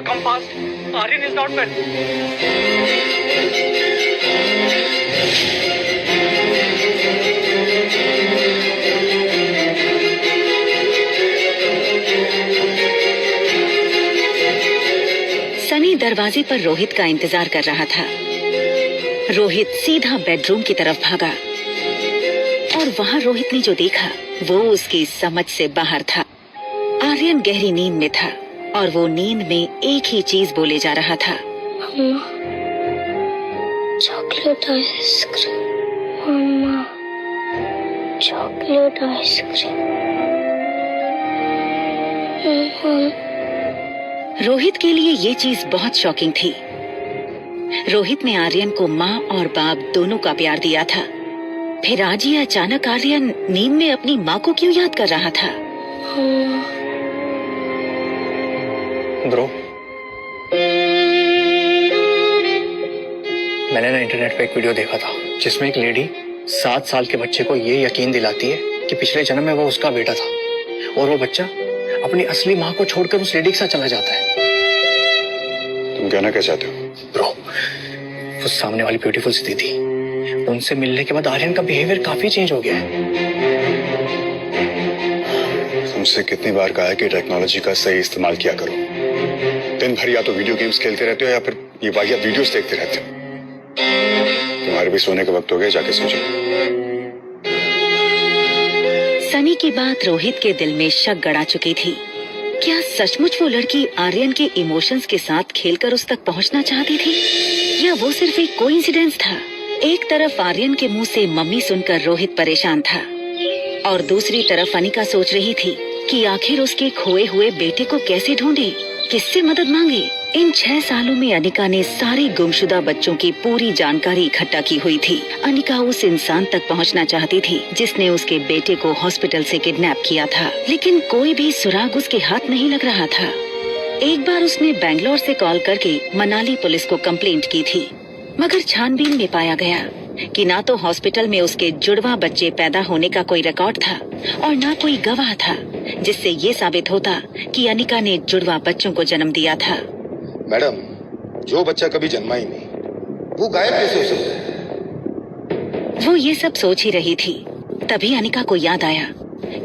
Come fast. Aryan is not well. Sunny दरवाजे पर रोहित का इंतजार कर रहा था। रोहित सीधा बेडरूम की तरफ भागा और वहाँ रोहित ने जो देखा वो उसकी समझ से बाहर था। आर्यन गहरी नींद में था और वो नींद में एक ही चीज बोले जा रहा था, चॉकलेट आइसक्रीम, मम्मा चॉकलेट आइसक्रीम। रोहित के लिए ये चीज बहुत शॉकिंग थी। रोहित ने आर्यन को माँ और बाप दोनों का प्यार दिया था, फिर आज ये अचानक आर्यन नींद में अपनी माँ को क्यों याद कर रहा था? ब्रो, मैंने ना इंटरनेट पे एक वीडियो देखा था जिसमें एक लेडी 7 साल के बच्चे को ये यकीन दिलाती है कि पिछले जन्म में वो उसका बेटा था और वो बच्चा अपनी असली माँ को छोड़कर उस लेडी के साथ चला जाता है। तुम कहना क्या चाहते हो? ब्रो, वो सामने वाली ब्यूटीफुल सी दीदी, उनसे मिलने के बाद आर्यन का बिहेवियर काफी चेंज हो गया है। तुमसे कितनी बार कहा है कि टेक्नोलॉजी का सही इस्तेमाल किया करो। दिन भर या तो वीडियो गेम्स खेलते रहते हो या फिर ये वाहियात वीडियोस देखते रहते हो। तुम्हारे भी सोने का वक्त हो गया, जाके सो जाओ। सनी की बात रोहित के दिल में शक गड़ा चुकी थी। क्या सचमुच वो लड़की आर्यन के इमोशंस के साथ खेलकर उस तक पहुंचना चाहती थी या वो सिर्फ एक कोइंसिडेंस था? एक तरफ आर्यन के मुंह से मम्मी सुनकर रोहित परेशान था और दूसरी तरफ अनिका सोच रही थी कि आखिर उसके खोए हुए बेटे को कैसे ढूंढे, किससे मदद मांगे। इन 6 सालों में अनिका ने सारे गुमशुदा बच्चों की पूरी जानकारी इकट्ठा की हुई थी। अनिका उस इंसान तक पहुंचना चाहती थी जिसने उसके बेटे को हॉस्पिटल से किडनैप किया था, लेकिन कोई भी सुराग उसके हाथ नहीं लग रहा था। एक बार उसने बैंगलोर से कॉल करके मनाली पुलिस को कंप्लेंट की थी, मगर छानबीन में पाया गया कि ना तो हॉस्पिटल में उसके जुड़वा बच्चे पैदा होने का कोई रिकॉर्ड था और ना कोई गवाह था जिससे ये साबित होता कि अनिका ने जुड़वा बच्चों को जन्म दिया था। मैडम, जो बच्चा कभी जन्मा ही नहीं वो गायब कैसे हो सकता है? वो ये सब सोच ही रही थी, तभी अनिका को याद आया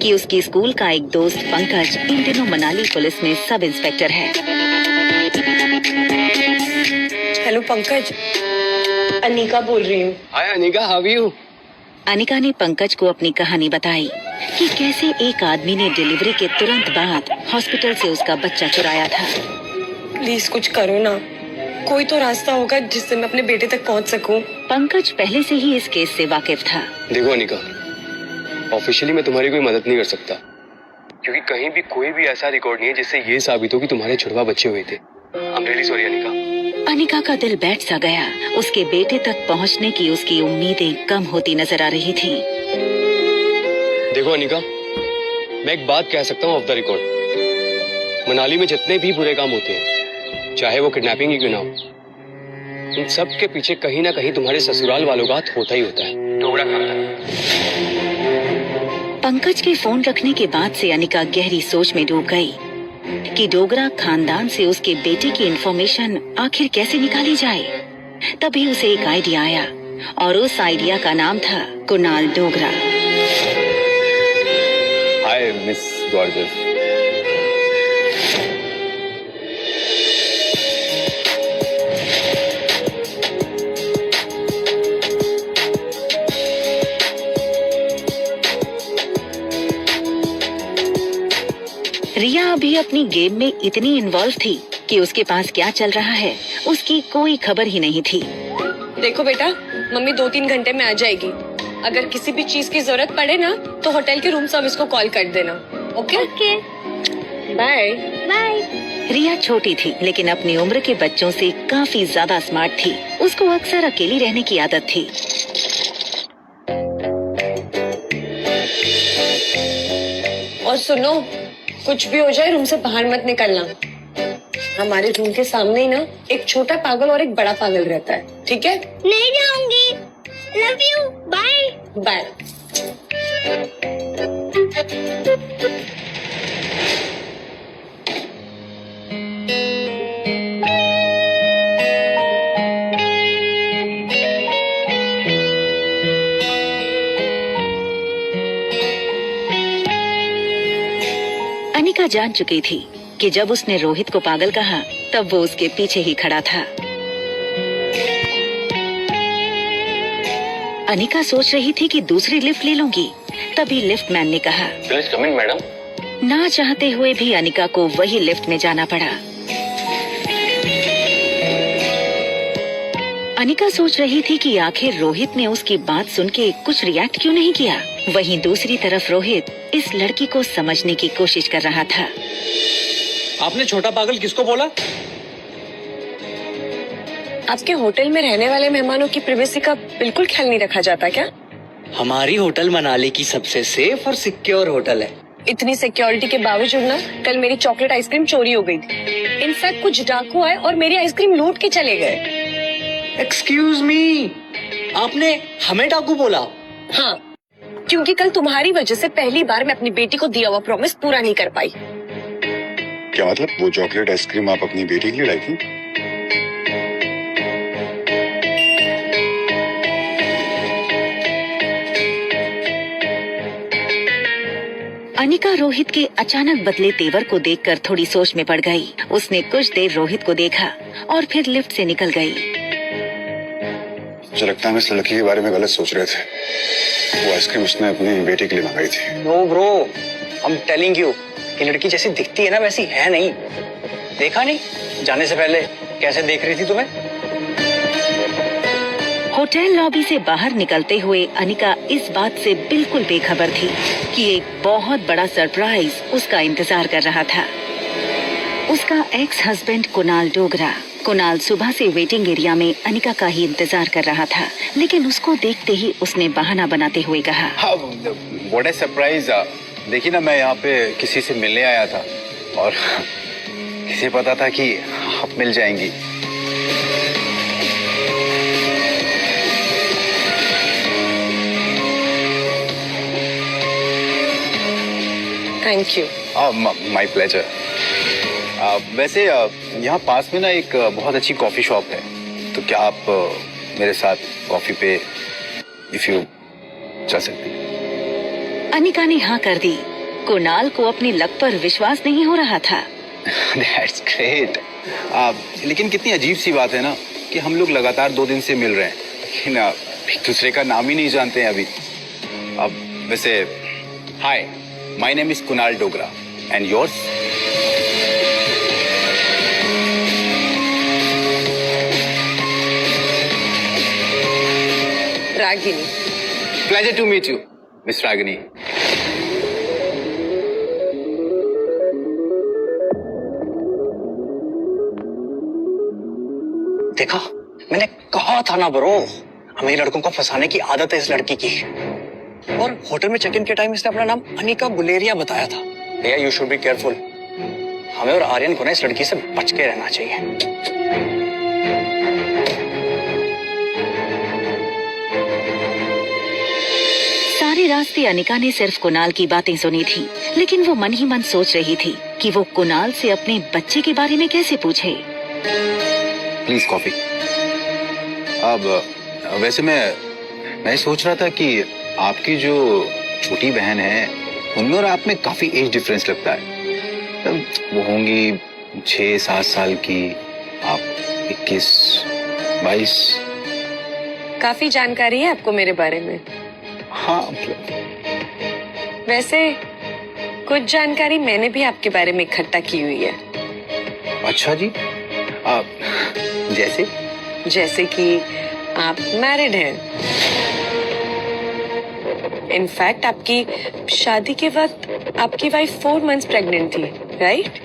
कि उसकी स्कूल का एक दोस्त पंकज इन दिनों मनाली पुलिस में सब इंस्पेक्टर है। हेलो पंकज, अनिका बोल रही हूँ। Hi Anika, how are you? Anika ने पंकज को अपनी कहानी बताई कि कैसे एक आदमी ने डिलीवरी के तुरंत बाद हॉस्पिटल से उसका बच्चा चुराया था। प्लीज कुछ करो ना, कोई तो रास्ता होगा जिससे मैं अपने बेटे तक पहुंच सकूं। पंकज पहले से ही इस केस से वाकिफ था। देखो अनिका, ऑफिशियली मैं तुम्हारी कोई मदद नहीं कर सकता क्योंकि कहीं भी कोई भी ऐसा रिकॉर्ड नहीं है जिससे ये साबित हो कि तुम्हारे जुड़वा बच्चे हुए थे। I am really sorry Anika. Anika का दिल बैठ सा गया। उसके बेटे तक पहुंचने की उसकी उम्मीदें कम होती नजर आ रही थी। देखो अनिका, मैं एक बात कह सकता हूँ ऑफ द रिकॉर्ड, मनाली में जितने भी बुरे काम होते हैं, चाहे वो किडनैपिंग ही क्यों ना हो, इन सब के पीछे कहीं ना कहीं तुम्हारे ससुराल वालों का हाथ होता ही होता है। डोगरा खानदान। पंकज के फोन रखने के बाद से अनिका गहरी सोच में डूब गई कि डोगरा खानदान से उसके बेटे की इंफॉर्मेशन आखिर कैसे निकाली जाए। तभी उसे एक आइडिया आया और उस आइडिया का नाम था Kunal Dogra. Hi miss gorgeous. Riya अभी अपनी गेम में इतनी इन्वॉल्व थी कि उसके पास क्या चल रहा है उसकी कोई खबर ही नहीं थी। देखो बेटा, मम्मी 2-3 घंटे में आ जाएगी। अगर किसी भी चीज की जरूरत पड़े ना तो होटल के रूम सर्विस को कॉल कर देना। Okay okay, bye bye. Riya छोटी थी लेकिन अपनी उम्र के बच्चों से काफी ज्यादा स्मार्ट थी। उसको अक्सर अकेली रहने की आदत थी। और सुनो, कुछ भी हो जाए रूम से बाहर मत निकलना। हमारे रूम के सामने ही ना एक छोटा पागल और एक बड़ा पागल रहता है, ठीक है? नहीं जाऊंगी। Love you, bye bye. जान चुकी थी कि जब उसने रोहित को पागल कहा तब वो उसके पीछे ही खड़ा था। अनिका सोच रही थी कि दूसरी लिफ्ट ले लूंगी, तभी लिफ्ट मैन ने कहा, प्लीज कम इन मैडम। ना चाहते हुए भी अनिका को वही लिफ्ट में जाना पड़ा। अनिका सोच रही थी कि आखिर रोहित ने उसकी बात सुन के कुछ रिएक्ट क्यों नहीं किया। वहीं दूसरी तरफ रोहित इस लड़की को समझने की कोशिश कर रहा था। आपने छोटा पागल किसको बोला? आपके होटल में रहने वाले मेहमानों की प्राइवेसी का बिल्कुल ख्याल नहीं रखा जाता क्या? हमारी होटल मनाली की सबसे सेफ और सिक्योर होटल है। इतनी सिक्योरिटी के बावजूद ना कल मेरी चॉकलेट आइसक्रीम चोरी हो गई थी। इनफैक्ट कुछ डाकू आए और मेरी आइसक्रीम लूट के चले गए। एक्सक्यूज मी, आपने हमें डाकू बोला? हाँ, क्योंकि कल तुम्हारी वजह से पहली बार मैं अपनी बेटी को दिया हुआ प्रॉमिस पूरा नहीं कर पाई। क्या मतलब? वो चॉकलेट आइसक्रीम आप अपनी बेटी के लिए लाई थी? अनिका रोहित के अचानक बदले तेवर को देखकर थोड़ी सोच में पड़ गई। उसने कुछ देर रोहित को देखा और फिर लिफ्ट से निकल गई। मुझे लगता है हम इस लड़की के बारे में गलत सोच रहे थे। वो आइसक्रीम उसने अपनी बेटी के लिए मंगाई थी। No bro, I am telling you, ये लड़की जैसी दिखती है ना वैसी है नहीं। देखा नहीं जाने से पहले कैसे देख रही थी तुम्हें? होटल लॉबी से बाहर निकलते हुए अनिका इस बात से बिल्कुल बेखबर थी कि एक बहुत बड़ा सरप्राइज उसका इंतजार कर रहा था। उसका एक्स हस्बैंड कुणाल डोगरा। कुणाल सुबह से वेटिंग एरिया में अनिका का ही इंतजार कर रहा था, लेकिन उसको देखते ही उसने बहाना बनाते हुए कहा, व्हाट अ सरप्राइज। देखिए ना, मैं यहाँ पे किसी से मिलने आया था और किसे पता था कि आप मिल जाएंगी। Thank you. My pleasure. वैसे यहाँ पास में ना एक बहुत अच्छी कॉफी शॉप है, तो क्या आप मेरे साथ कॉफी पे इफ यू चल सकती? अनिका ने हाँ कर दी। कुणाल को अपनी लक पर विश्वास नहीं हो रहा था। That's great. लेकिन कितनी अजीब सी बात है ना कि हम लोग लगातार 2 दिन से मिल रहे हैं, लेकिन एक दूसरे का नाम ही नहीं जानते हैं अभी। अब वैसे hi, my name is Kunal Dogra and yours? Ragini. Pleasure to meet you miss Ragini. देखा, मैंने कहा था ना ब्रो, हमें लड़कों को फंसाने की आदत है इस लड़की की। और होटल में चेक इन के टाइम इसने अपना नाम अनिका गुलेरिया बताया था। भैया यू शुड बी केयरफुल। हमें और आर्यन को ना इस लड़की से बच के रहना चाहिए। सारे रास्ते अनिका ने सिर्फ कुणाल की बातें सुनी थी, लेकिन वो मन ही मन सोच रही थी कि वो कुणाल से अपने बच्चे के बारे में कैसे पूछे। Please coffee. अब वैसे मैं सोच रहा था कि आपकी जो छोटी बहन है उनमें और आप में काफी एज डिफरेंस लगता है। वो होंगी 6-7 साल की, आप 21-22। काफी जानकारी है आपको मेरे बारे में। हाँ, वैसे कुछ जानकारी मैंने भी आपके बारे में इकट्ठा की हुई है। अच्छा जी। जैसे कि आप मैरिड हैं। इनफैक्ट आपकी शादी के वक्त आपकी वाइफ 4 मंथ्स प्रेग्नेंट थी, राइट?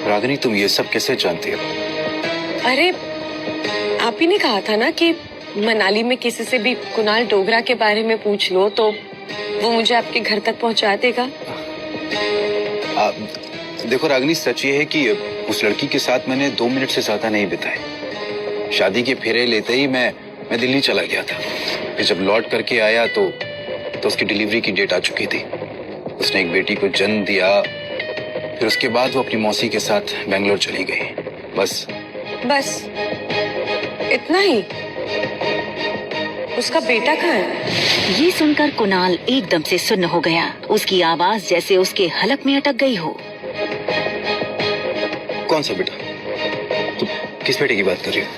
रागिनी, तुम ये सब कैसे जानती हो? अरे आप ही ने कहा था ना कि मनाली में किसी से भी कुणाल डोगरा के बारे में पूछ लो तो वो मुझे आपके घर तक पहुंचा देगा। देखो रागिनी, सच ये है कि उस लड़की के साथ मैंने 2 मिनट से ज्यादा नहीं बिताए। शादी के फेरे लेते ही मैं दिल्ली चला गया था। फिर जब लौट करके आया तो उसकी डिलीवरी की डेट आ चुकी थी। उसने एक बेटी को जन्म दिया। फिर उसके बाद वो अपनी मौसी के साथ बेंगलोर चली गई। बस इतना ही? उसका बेटा कहाँ है? ये सुनकर कुणाल एकदम से सुन्न हो गया। उसकी आवाज जैसे उसके हलक में अटक गई हो। कौन सा बेटा? तुम किस बेटे की बात कर रही हो?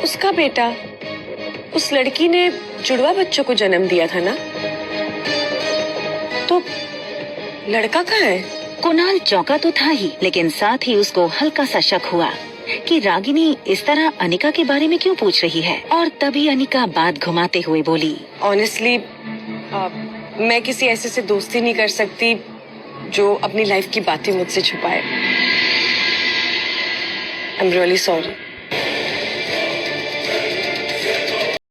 उसका बेटा, उस लड़की ने जुड़वा बच्चों को जन्म दिया था ना? तो लड़का कहाँ है? कुणाल चौंका तो था ही, लेकिन साथ ही उसको हल्का सा शक हुआ कि रागिनी इस तरह अनिका के बारे में क्यों पूछ रही है। और तभी अनिका बात घुमाते हुए बोली, ऑनेस्टली मैं किसी ऐसे से दोस्ती नहीं कर सकती जो अपनी लाइफ की बातें मुझसे छुपाए। I am really sorry.